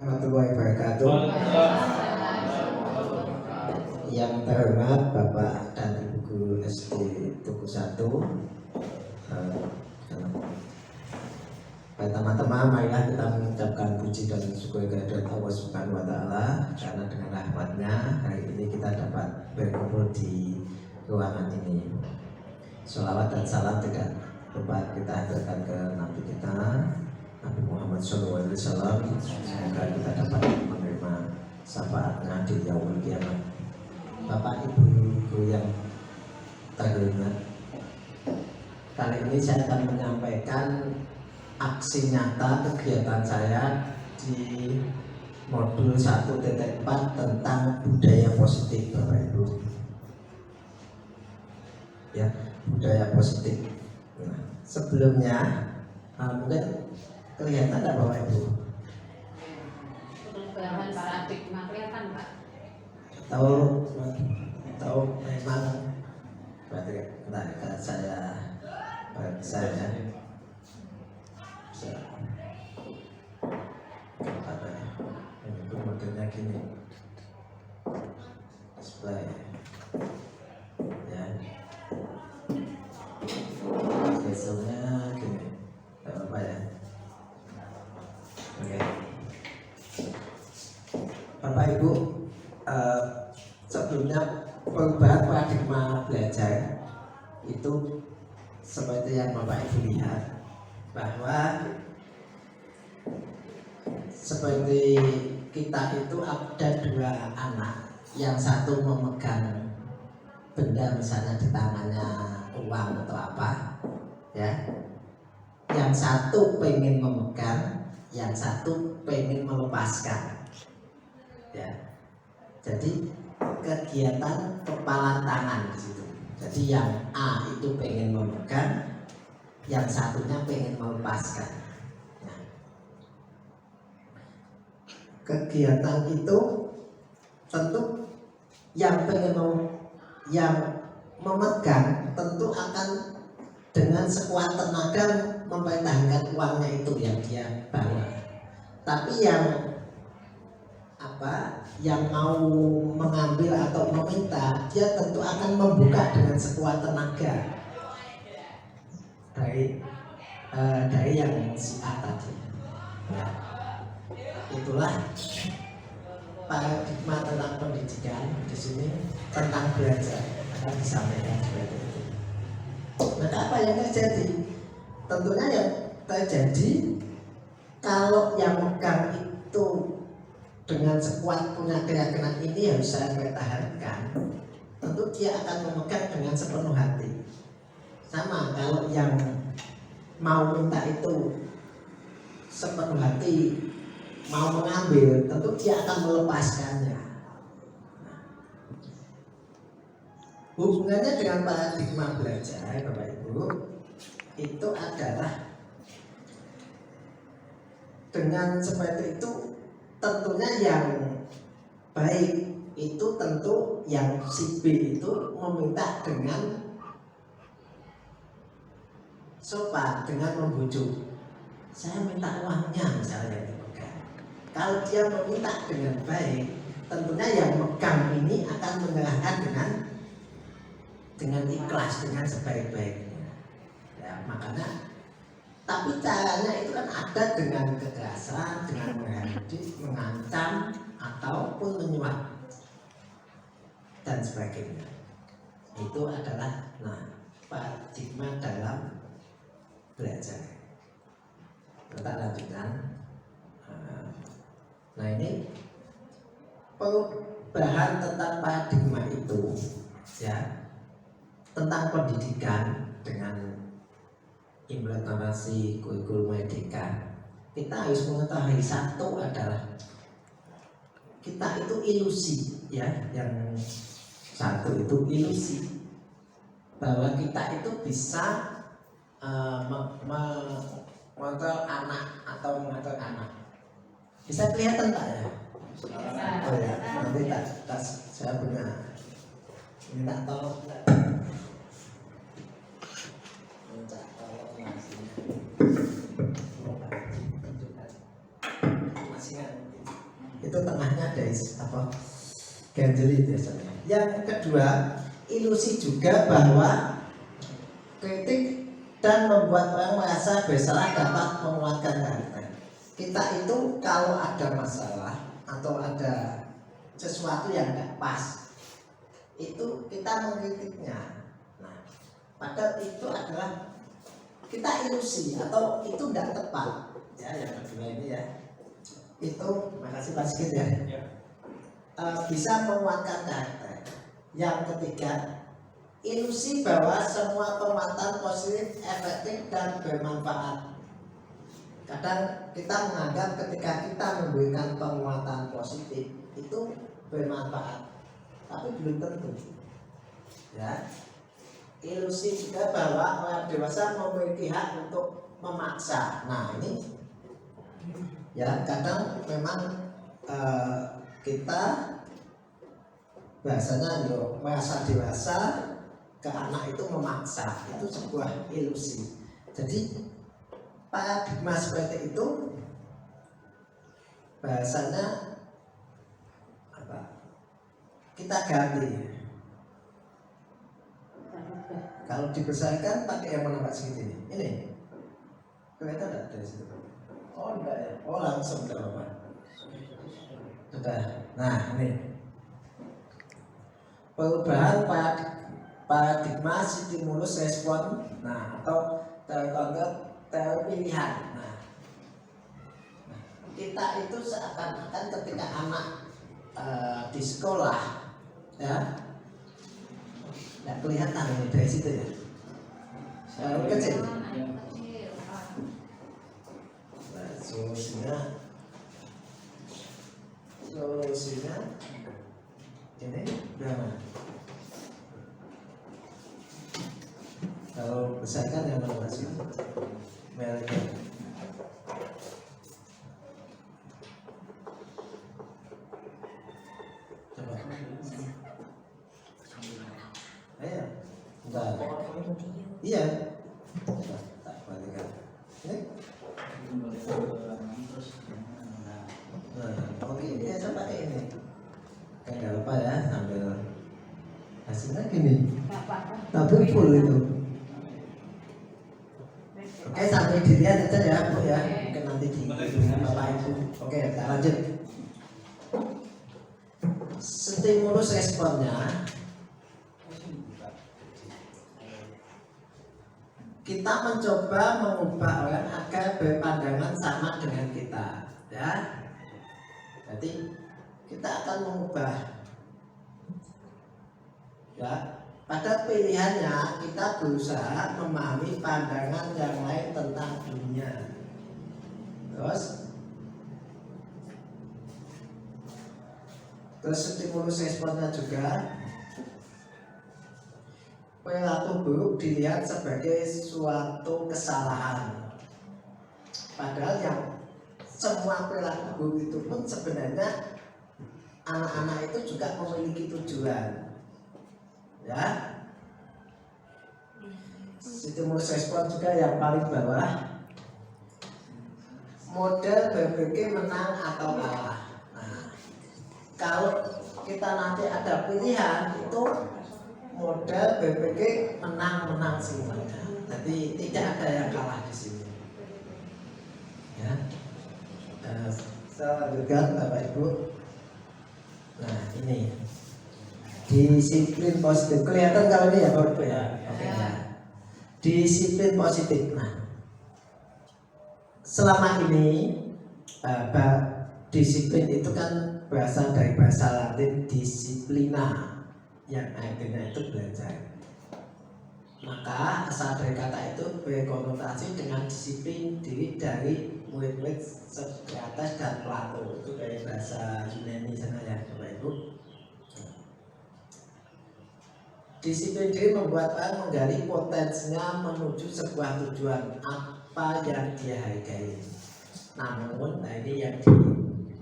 Warahmatullahi wabarakatuh. Yang terhormat Bapak dan Ibu Guru SD Tugu 1. Teman-teman, marilah kita mengucapkan puji dan syukur kehadirat Allah Subhanahu wa Ta'ala, karena dengan rahmat-Nya hari ini kita dapat berkumpul di ruangan ini. Sholawat dan salam tidak lupa kita haturkan ke Nabi kita Nabi Muhammad SAW. Semoga kita dapat menerima syafaatnya di yaumul kiamat. Bapak Ibu Guru yang terhormat, kali ini saya akan menyampaikan aksi nyata kegiatan saya di modul 1.4 tentang budaya positif, Bapak Ibu. Ya, budaya positif. Nah, sebelumnya mungkin kelihatan tidak Bapak Ibu? Perubahan paradigma kelihatan Pak? Atau memang berarti nah, saya ini pun modelnya gini, display ya, hasilnya gini, tidak apa ya. Oke, Bapak Ibu, sebelumnya perubahan paradigma belajar itu seperti yang Bapak Ibu lihat, bahwa seperti kita itu ada dua anak, yang satu memegang benda misalnya di tangannya uang atau apa ya, yang satu pengen memegang, yang satu pengen melepaskan ya. Jadi kegiatan kepalan tangan di situ. Jadi yang A itu pengen memegang, yang satunya pengen melepaskan. Nah, kegiatan itu tentu yang memegang tentu akan dengan sekuat tenaga mempertahankan uangnya itu yang dia bawa. Tapi yang mau mengambil atau meminta, dia tentu akan membuka dengan sekuat tenaga dari yang si A tadi. Ya. Itulah paradigma tentang pendidikan di sini, tentang belajar akan disampaikan seperti itu. Maka apa yang terjadi? Tentunya yang terjadi kalau yang megang itu dengan sekuat punya keyakinan ini harus saya pertahankan, tentu dia akan memegang dengan sepenuh hati. Sama kalau yang mau minta itu sepenuh hati mau mengambil, tentu dia akan melepaskannya. Hubungannya dengan paradigma belajar, Bapak Ibu, itu adalah dengan seperti itu. Tentunya yang baik itu tentu yang si B itu meminta dengan sopan, dengan membujuk. Saya minta uangnya misalnya dipegang. Kalau dia meminta dengan baik, tentunya yang megang ini akan menyerahkan dengan ikhlas, dengan sebaik-baiknya. Ya, makanya. Tapi caranya itu kan ada dengan kekerasan, dengan menghardik, mengancam, ataupun menyuap dan sebagainya. Itu adalah paradigma dalam belajar. Kita lanjutkan. Nah, ini perubahan tentang paradigma itu ya, tentang pendidikan dengan implementasi kurikulum Merdeka. Kita harus mengetahui satu adalah kita itu ilusi ya, yang satu itu ilusi bahwa kita itu bisa mengontrol anak atau mengatur anak. Bisa kelihatan tak ya? Oh ya, nanti saya punya minta tolong. Masih itu tengahnya dari apa ganjeli biasanya. Yang kedua, ilusi juga bahwa kritik dan membuat orang merasa bersalah dapat menguatkan karakter. Kita itu kalau ada masalah atau ada sesuatu yang tidak pas, itu kita mengkritiknya. Nah, padahal itu adalah kita ilusi atau itu tidak tepat. Ya, yang kedua ini ya, itu makasih Pak Sigit ya. Bisa menguatkan karakter. Yang ketiga, ilusi bahwa semua penguatan positif, efektif dan bermanfaat. Kadang kita menganggap ketika kita memberikan penguatan positif itu bermanfaat, tapi belum tentu. Ya, ilusi juga bahwa orang dewasa memiliki hak untuk memaksa. Nah ini, ya kadang memang kita bahasanya merasa dewasa ke anak itu memaksa, itu sebuah ilusi. Jadi paradigma seperti itu bahasanya apa? Kita ganti. Kalau dibesarkan pakai yang mana Pak Sigit ini? Ini kelihatan enggak dari situ? Oh enggak ya? Oh langsung ke Bapak. Sudah. Nah ini perubahan paradigma stimulus respon. Nah atau teori pilihan. Nah, kita itu seakan-akan ketika anak di sekolah, ya, nggak kelihatan ini dari situ ya. Kecil. Nah, solusinya ini berapa? Kalau besarkan yang mana masih mereka. Coba. Ayo. Entar. Iya. Coba tak balikan. Ini. Nah, oke, ini saya pakai ini. Enggak lupa ya, sambil hasilnya gini. Tapi full itu. Oke, sampai dilihat aja ya Bu ya, mungkin nanti di Bapak Ibu. Oke, kita lanjut. Stimulus responnya, kita mencoba mengubah orang agar berpandangan sama dengan kita, ya. Jadi kita akan mengubah, ya. Pada pilihannya kita berusaha memahami pandangan yang lain tentang dunia. Terus stimulus responnya juga, perilaku buruk dilihat sebagai suatu kesalahan. Padahal yang semua perilaku buruk itu pun sebenarnya anak-anak itu juga memiliki tujuan. Ya, stimulus respon juga yang paling bawah, model berpikir menang atau kalah. Nah, kalau kita nanti ada pilihan itu model berpikir menang semuanya. Jadi tidak ada yang kalah di sini. Ya, saya lanjutkan Bapak Ibu. Nah ini. Disiplin positif, kelihatan kalau ini ya Bapak Ibu ya. Oke ya. Disiplin positif. Nah, selama ini disiplin itu kan berasal dari bahasa Latin disiplina, yang artinya itu belajar. Maka asal dari kata itu berkonotasi dengan disiplin diri dari murid-murid Sokrates dan Plato. Itu dari bahasa Yunani sana ya Bapak Ibu. Disiplin diri membuat orang menggali potensinya menuju sebuah tujuan apa yang dia hargai. Namun, nah ini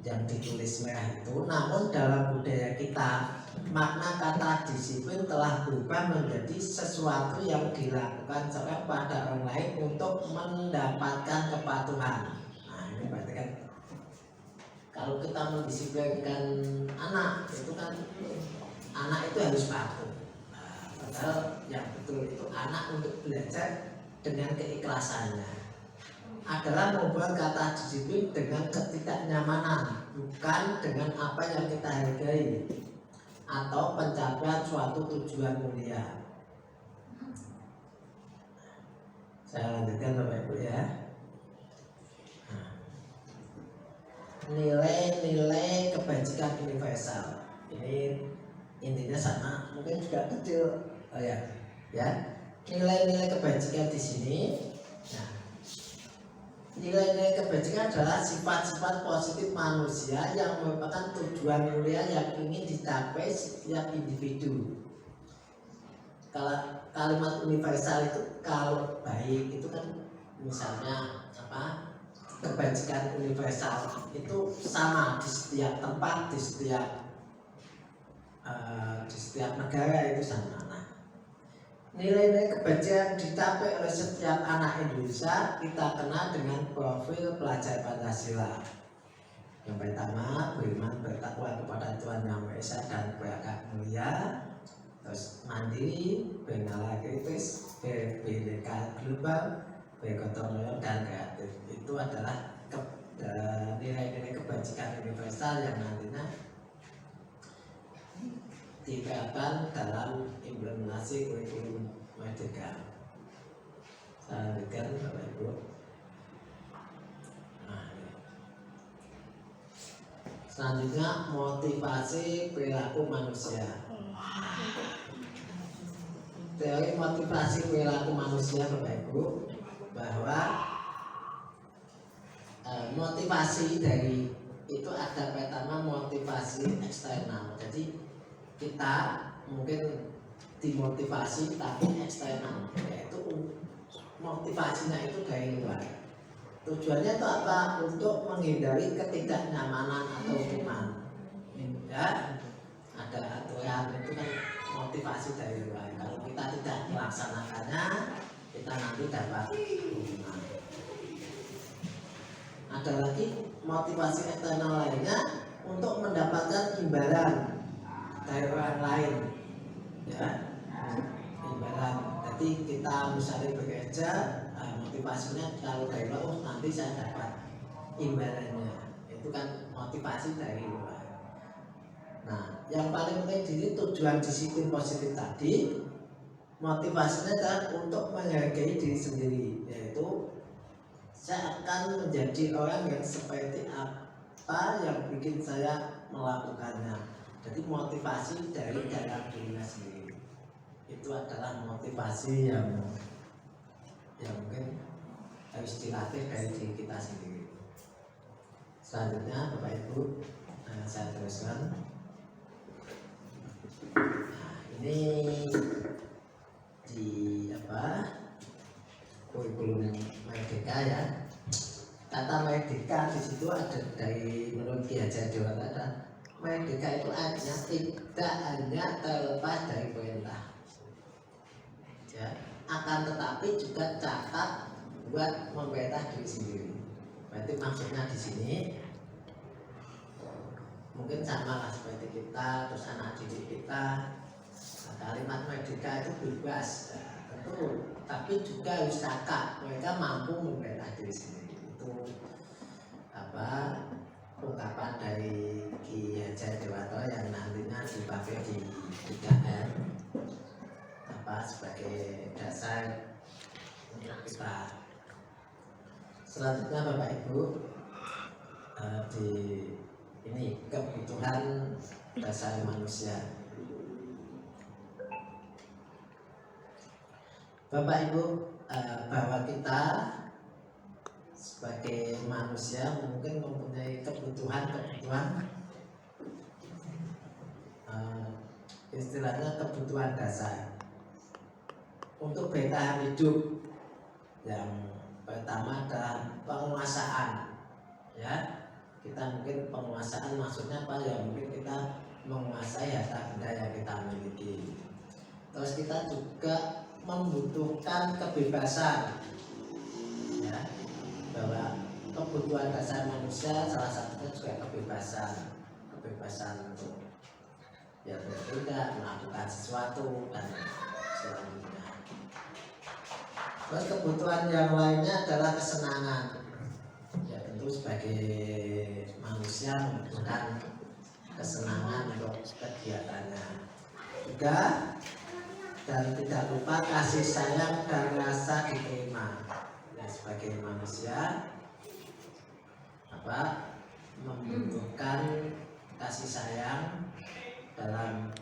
yang ditulis merah itu. Namun dalam budaya kita, makna kata disiplin telah berubah menjadi sesuatu yang dilakukan seorang pada orang lain untuk mendapatkan kepatuhan. Nah ini berarti kan, kalau Kalau kita mendisiplinkan anak, itu kan anak itu harus patuh. Nah, padahal yang betul itu anak untuk belajar dengan keikhlasannya adalah membuat kata disiplin dengan ketidaknyamanan, bukan dengan apa yang kita hargai atau pencapaian suatu tujuan mulia. Saya lanjutkan Bapak Ibu ya. Nilai-nilai kebajikan universal ini intinya sama, mungkin juga kecil. Oh ya, nilai-nilai kebajikan di sini. Nah, nilai-nilai kebajikan adalah sifat-sifat positif manusia yang merupakan tujuan mulia yang ingin dicapai setiap individu. Kalau kalimat universal itu kalau baik itu kan misalnya apa? Kebajikan universal itu sama di setiap tempat, di setiap negara itu sama. Nah, nilai-nilai kebajikan dicapai oleh setiap anak Indonesia kita kenal dengan profil pelajar Pancasila. Yang pertama, beriman bertakwa kepada Tuhan Yang Maha Esa dan berakhlak mulia. Terus mandiri, bernala kritis, berbineka global, bergotong royong dan kreatif. Itu adalah nilai-nilai kebajikan universal yang nantinya diterapkan dalam implementasi kurikulum Merdeka. Saya lanjutkan Bapak Ibu. Nah, selanjutnya motivasi perilaku manusia. Teori motivasi perilaku manusia Bapak Ibu, bahwa motivasi dari itu ada pertama motivasi eksternal. Jadi kita mungkin dimotivasi tapi eksternal, yaitu motivasinya itu dari luar. Tujuannya itu apa? Untuk menghindari ketidaknyamanan atau hukuman. Ya, ada aturan itu kan motivasi dari luar. Kalau kita tidak melaksanakannya, kita nanti dapat hukuman. Ada lagi motivasi eksternal lainnya untuk mendapatkan imbalan dari orang lain, ya, imbalan. Jadi kita misalnya bekerja, motivasinya kalau dari luar, nanti saya dapat imbalannya. Itu kan motivasi dari luar. Nah, yang paling penting di sini tujuan disiplin positif tadi, motivasinya adalah untuk menghargai diri sendiri, yaitu saya akan menjadi orang yang seperti apa yang bikin saya melakukannya. Jadi motivasi dari dalam dirinya sendiri itu adalah motivasi yang mungkin harus dilatih dari diri kita sendiri. Selanjutnya Bapak Ibu, saya teruskan. Nah, ini di kurikulum Merdeka ya. Kata Merdeka di situ ada dari menurut Ki Hajar Dewantara, ada Merdeka itu artinya tidak hanya terlepas dari perintah, ya, akan tetapi juga catat buat memerintah diri sendiri. Berarti maksudnya di sini mungkin sama lah seperti kita, terus anak didik kita. Kalimat Merdeka itu bebas, ya, tentu, tapi juga harus cakap. Mereka mampu memerintah diri sendiri. Itu ungkapan dari Ki Hajar Dewantara yang nantinya dipakai di 3M sebagai dasar untuk kita. Selanjutnya Bapak Ibu, di ini kebutuhan dasar manusia. Bapak Ibu, bahwa kita sebagai manusia mungkin mempunyai kebutuhan istilahnya kebutuhan dasar untuk bertahan hidup. Yang pertama adalah penguasaan, ya. Kita mungkin penguasaan maksudnya apa ya? Mungkin kita menguasai harta benda yang kita miliki. Terus kita juga membutuhkan kebebasan, ya, bahwa kebutuhan dasar manusia salah satunya juga kebebasan untuk ya bertindak, melakukan sesuatu dan selanjutnya. Terus kebutuhan yang lainnya adalah kesenangan. Ya tentu sebagai manusia membutuhkan kesenangan untuk kegiatannya. Juga dan tidak lupa kasih sayang dan rasa diterima. Ya, sebagai manusia membutuhkan kasih sayang dalam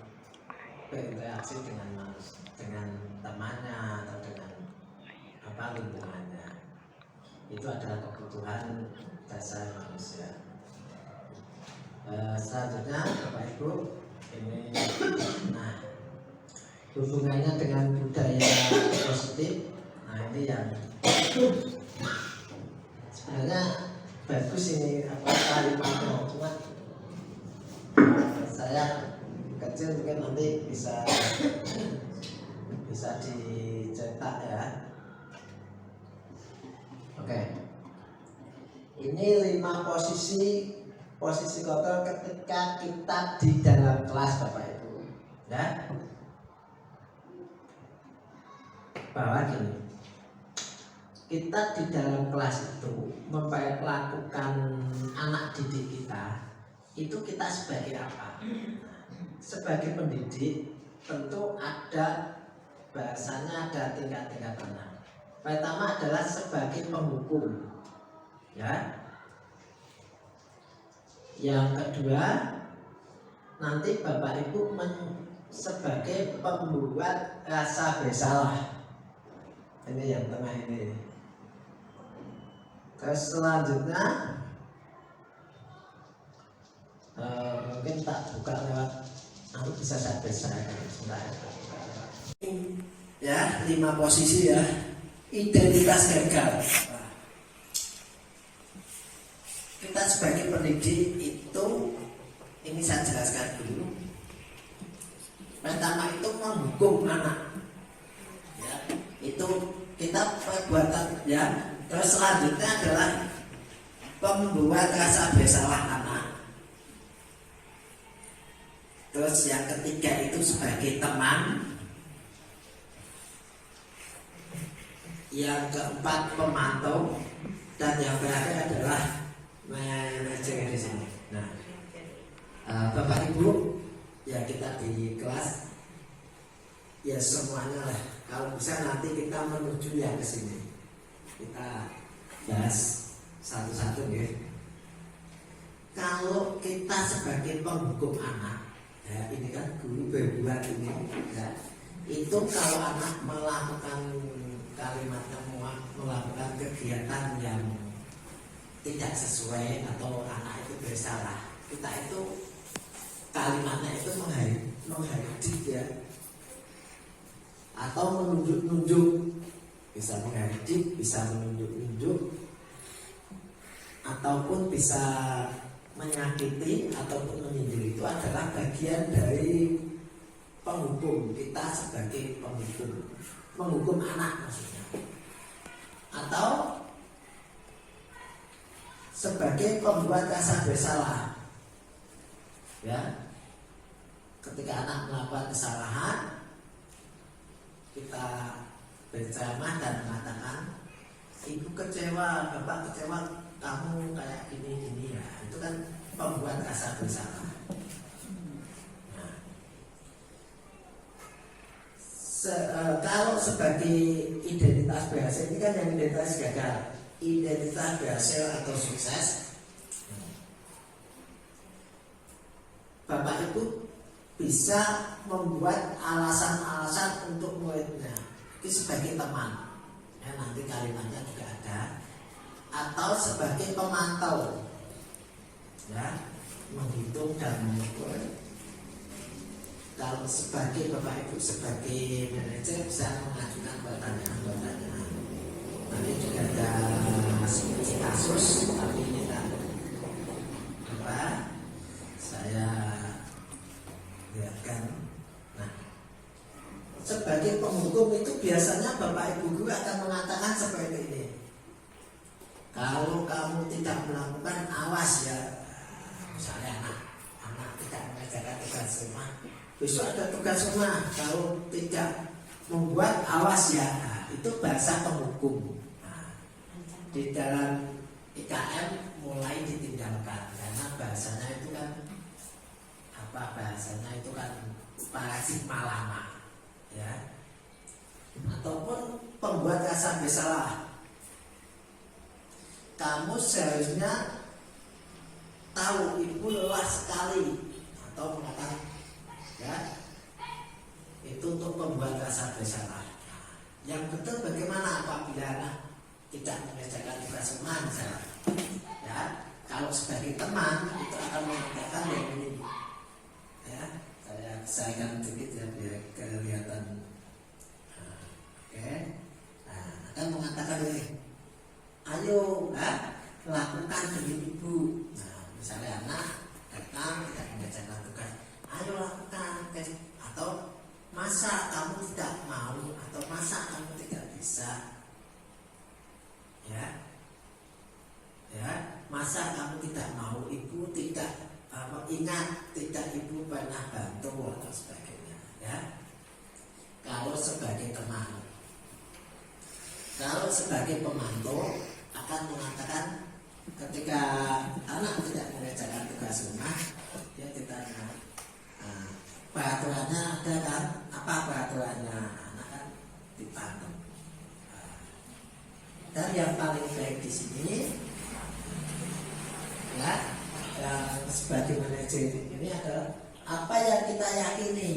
berinteraksi dengan manusia, dengan temannya atau dengan lingkungannya. Itu adalah kebutuhan dasar manusia. Selanjutnya Bapak Ibu, ini hubungannya dengan budaya positif. Nah ini yang sebenarnya bagus ini kalimatnya, cuma saya kecil mungkin nanti bisa dicetak ya. Oke. Ini 5 posisi kontrol ketika kita di dalam kelas Bapak Ibu. Ya. Bahwa gini, kita di dalam kelas itu memperlakukan anak didik kita, itu kita sebagai apa? Sebagai pendidik tentu ada bahasanya, ada tingkat-tingkatannya. Pertama adalah sebagai penghukum, ya. Yang kedua nanti Bapak Ibu sebagai pembuat rasa bersalah. Ini yang tengah ini. Terus selanjutnya mungkin tak buka lewat, aku bisa saya sebentar. Ya, 5 posisi ya. Identitas gagal. Kita sebagai pendidik itu, ini saya jelaskan dulu. Pertama itu menghukum anak. Ya, itu kita perbuatan ya. Terus selanjutnya adalah pembuat rasa bersalah anak. Terus yang ketiga itu sebagai teman. Yang keempat pemantau, dan yang terakhir adalah manajer di sini. Nah, Bapak Ibu, ya kita di kelas ya semuanya lah. Kalau bisa nanti kita menuju yang ke sini. Kita bahas satu-satu ya. Kalau kita sebagai penghukum anak, ya ini kan guru berbuat ini, ya, itu kalau anak melakukan kalimatnya melakukan kegiatan yang tidak sesuai atau anak itu bersalah, kita itu kalimatnya itu menghardik ya, atau menunjuk-nunjuk, bisa menghardik, bisa menunjuk-nunjuk, ataupun bisa menyakiti ataupun menyindir. Itu adalah bagian dari penghukum. Kita sebagai menghukum anak maksudnya, atau sebagai pembuat rasa bersalah ya. Ketika anak melakukan kesalahan, kita berceramah dan mengatakan, ibu kecewa, bapak kecewa, kamu kayak gini ya. Itu kan pembuat rasa bersalah. Nah, kalau sebagai identitas berhasil, ini kan yang identitas gagal, identitas berhasil atau sukses, Bapak Ibu bisa membuat alasan-alasan untuk muridnya. Itu sebagai teman ya, nanti kalimatnya juga ada, atau sebagai pemantau ya, menghitung dan mengukur. Kalau sebagai Bapak Ibu sebagai manajer bisa mengajukan pertanyaan-pertanyaan. Nanti juga ada kasus, tapi ini saya lihatkan. Nah, sebagai penghukum itu biasanya Bapak Ibu guru akan mengatakan seperti ini. Kalau kalau kamu tidak melakukan, awas ya. Misalnya anak tidak mengerjakan tugas rumah, besok ada tugas rumah, kalau tidak membuat, awas ya. Nah, itu bahasa penghukum. Nah, di dalam IKM mulai ditinggalkan karena bahasanya itu kan bahasanya itu kan paradigma lama, ya. Ataupun pembuat rasa bersalah, kamu seharusnya tahu ibu lelah sekali, atau mengatakan, ya, itu untuk pembuat rasa bersalah. Yang betul bagaimana apabila anak tidak mengerjakan tugas rumah misalnya, ya, kalau sebagai teman itu akan mengatakan yang ini, ya, saya akan sedikit ya biar kelihatan. Oke, nah, akan mengatakan ini, ayo, lakukan demi ibu. Nah, misalnya anak datang tidak mengerjakan tugas, ayo lakukan. Atau masa kamu tidak mau, atau masa kamu tidak bisa, ya, masa kamu tidak mau, ibu tidak ingat, tidak ibu pernah bantu atau sebagainya, ya. Kalau sebagai teman, kalau sebagai pemantau akan mengatakan ketika anak tidak mengerjakan tugas rumah, dia ditanya, peraturannya ada kan? Apa peraturannya? Anak kan dipantau. Dan yang paling baik di sini, ya, yang sebagai manajer ini adalah apa yang kita yakini.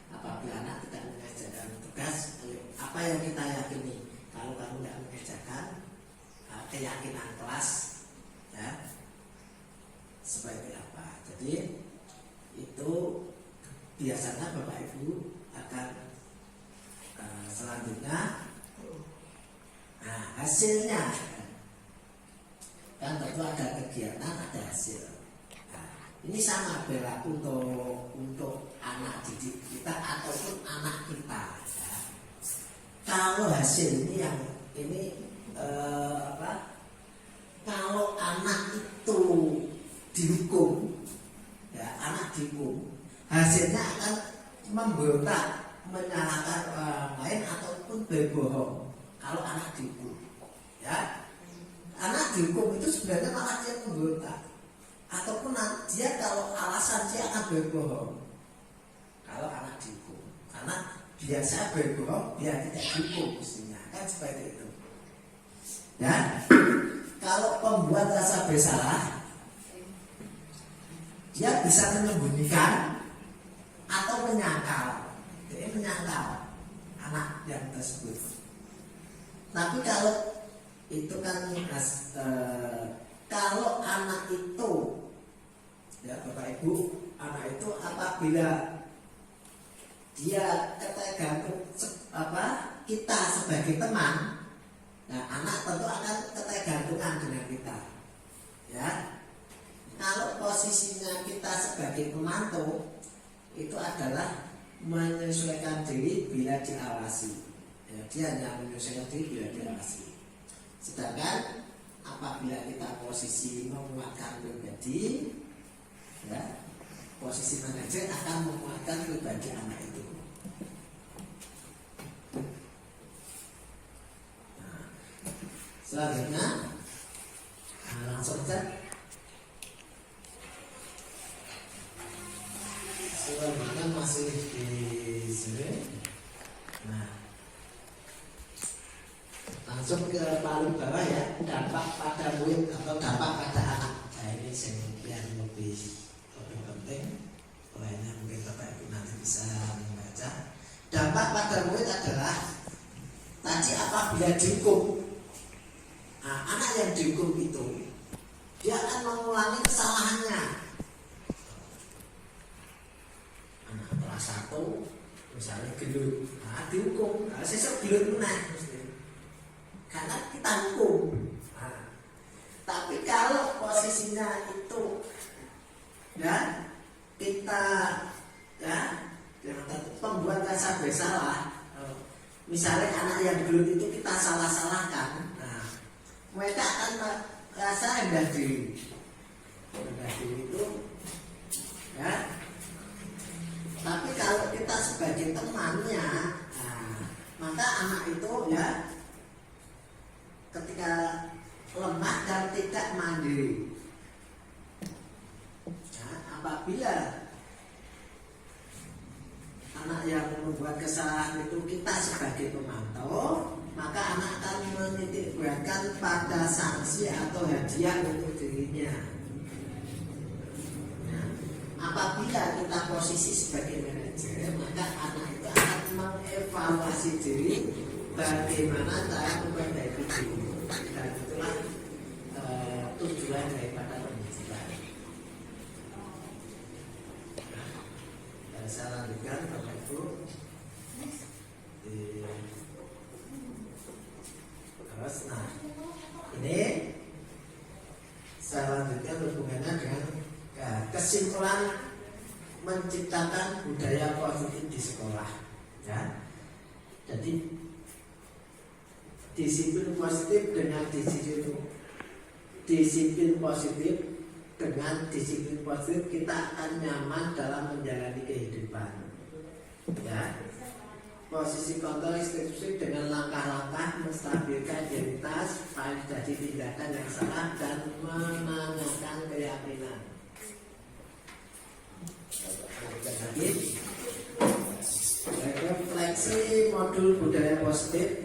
Apabila anak tidak mengerjakan tugas, apa yang kita yakini? Kalau kamu tidak mengerjakan, keyakinan kelas, ya, seperti apa? Jadi itu biasanya Bapak Ibu akan selanjutnya, hasilnya kan tentu ada kegiatan, ada hasil. Ini sama berlaku untuk anak didik kita ataupun anak kita, ya. Kalau hasil ini yang ini kalau anak itu dihukum, ya, anak dihukum, hasilnya akan memberontak, menyalahkan orang lain ataupun berbohong. Kalau anak dihukum, ya, anak dihukum itu sebenarnya malah dia memberontak, ataupun dia kalau alasan dia akan berbohong. Kalau anak dihukum, karena biasa berbohong biar tidak dihukum mestinya, kan seperti itu. Ya, kalau pembuat rasa bersalah, dia bisa menyembunyikan atau menyangkal. Dia menyangkal anak yang tersebut. Tapi kalau itu kan kalau anak itu, ya Bapak Ibu, anak itu apabila dia ketergantung kita sebagai teman, nah anak tentu akan ketergantungan dengan kita, ya. Kalau posisinya kita sebagai pemantau, itu adalah menyesuaikan diri bila diawasi, ya, dia hanya menyesuaikan diri bila diawasi. Sedangkan apabila kita posisi menguatkan pribadi, ya, posisi manajer akan menguatkan pribadi anak itu. Nah, selanjutnya, langsung saja. Selanjutnya masih di sini. Nah, langsung ke paling bawah, ya, dampak pada murid atau dampak pada anak. Nah, ini yang lebih penting. Lainnya mungkin Bapak Ibu nanti bisa membaca. Dampak pada murid adalah tadi apabila dihukum, anak yang dihukum itu dia akan mengulangi kesalahannya. Anak kelas 1 misalnya gelut, dihukum, sesuk gelut meneh karena kita hukum. Tapi kalau posisinya itu, ya, kita, ya, pembuat rasa bersalah, misalnya anak yang gelut itu kita salah-salahkan, nah, rasa rendah diri. Rendah diri itu ya. Tapi kalau kita sebagai temannya, nah, maka anak itu ya ketika lemah dan tidak mandiri. Nah, apabila anak yang membuat kesalahan itu kita sebagai pemantau, maka anak akan menitik beratkan pada sanksi atau hadiah untuk dirinya. Nah, apabila kita posisi sebagai manajer, maka anak itu akan mengevaluasi diri bagaimana cara memperbaiki diri. Dan itulah tujuan daripada pendidikan. Nah, saya lanjutkan Bapak Ibu. Nah, ini saya lanjutkan hubungannya dengan kesimpulan menciptakan budaya positif di sekolah. Ya, jadi disiplin positif dengan disiplin positif dengan disiplin positif kita akan nyaman dalam menjalani kehidupan. Ya. Posisi kontrol institusi dengan langkah-langkah menstabilkan identitas, validasi tindakan yang salah dan menanyakan keyakinan. Lagi, refleksi modul budaya positif.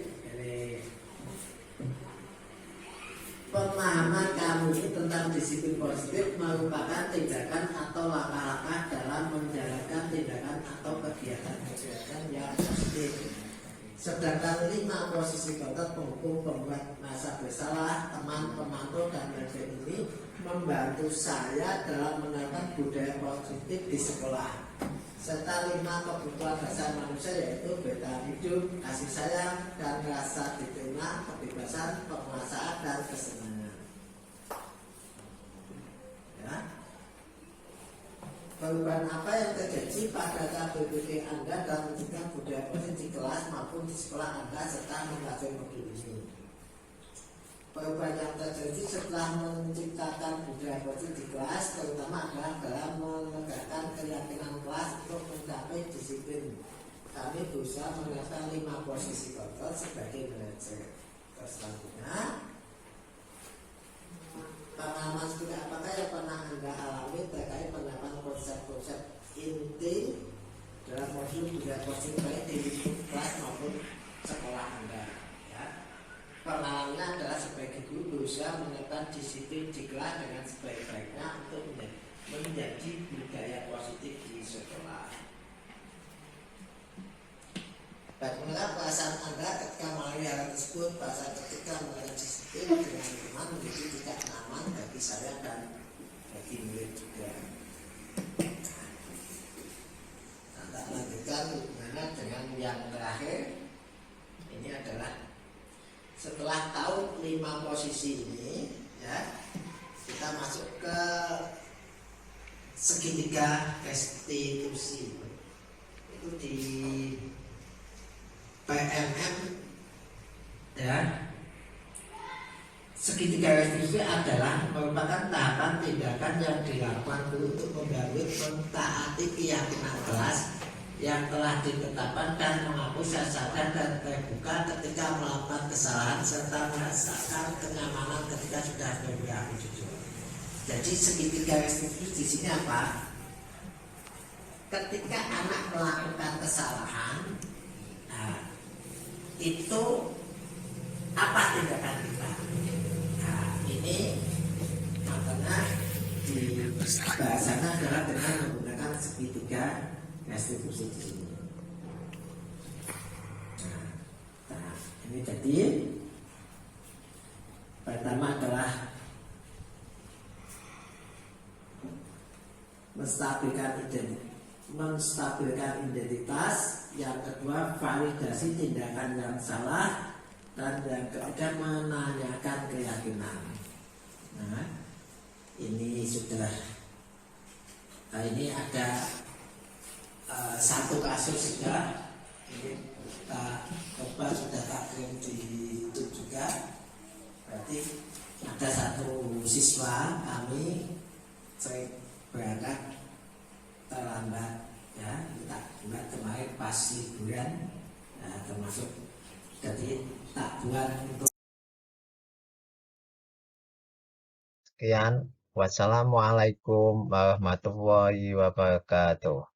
Pemahaman kamu tentang disiplin positif merupakan tindakan atau langkah-langkah dalam menjalankan tindakan atau kegiatan-kegiatan yang positif. Sedangkan 5 posisi kotor penghukum, pembuat merasa bersalah, teman, pemantau, dan lain ini membantu saya dalam menerapkan budaya positif di sekolah. Serta 5 kebutuhan dasar manusia yaitu bertahan hidup, kasih sayang, dan rasa diterima, kebebasan, penguasaan, dan kesenangan. Ya. Perubahan apa yang terjadi pada KBBT Anda dalam menciptakan budaya positif di kelas maupun di sekolah Anda serta mempelajari modul ini? Perubahan yang terjadi setelah menciptakan budaya positif di kelas terutama adalah dalam menegakkan keyakinan kelas untuk mencapai disiplin. Kami berusaha menerapkan 5 posisi kontrol sebagai manajer. Selanjutnya, pengalaman seperti apakah yang pernah Anda alami terkait penerapan konsep-konsep inti dalam modul budaya positif baik di lingkup kelas maupun sekolah Anda? Pengalamannya adalah sebagai guru berusaha menerapkan disiplin di kelas dengan sebaik-baiknya untuk menjadi budaya positif di sekolah. Bagaimana perasaan Anda ketika melalui hal tersebut? Perasaan ketika melalui disiplin dengan teman menjadi tidak nyaman bagi saya dan bagi murid juga. Nah, lanjutkan hubungannya dengan yang terakhir. Ini adalah setelah tahu 5 posisi ini, ya, kita masuk ke segitiga restitusi. Itu di PMM, ya. Segitiga restitusi adalah merupakan tahapan tindakan yang dilakukan untuk membangun mentaati keyakinan kelas yang telah ditetapkan dan menghapus sadar dan terbuka ketika melakukan kesalahan serta merasakan kenyamanan ketika sudah berperilaku jujur. Jadi segitiga restitusi di sini apa? Ketika anak melakukan kesalahan, nah, itu apa tindakan kita? Nah, ini makanya di bahasanya adalah dengan menggunakan segitiga restitusi di sini. Nah, ini jadi pertama adalah menstabilkan identitas, yang kedua validasi tindakan yang salah, dan yang ketiga menanyakan keyakinan. Nah, ini sudah, ini ada satu kasus sudah, ini Pak Coba sudah tak kirim di itu juga, berarti ada satu siswa kami saya berangkat terlambat ya, kita buat kemarin pas liburan, nah, termasuk jadi tak buat untuk. Sekian, wassalamualaikum warahmatullahi wabarakatuh.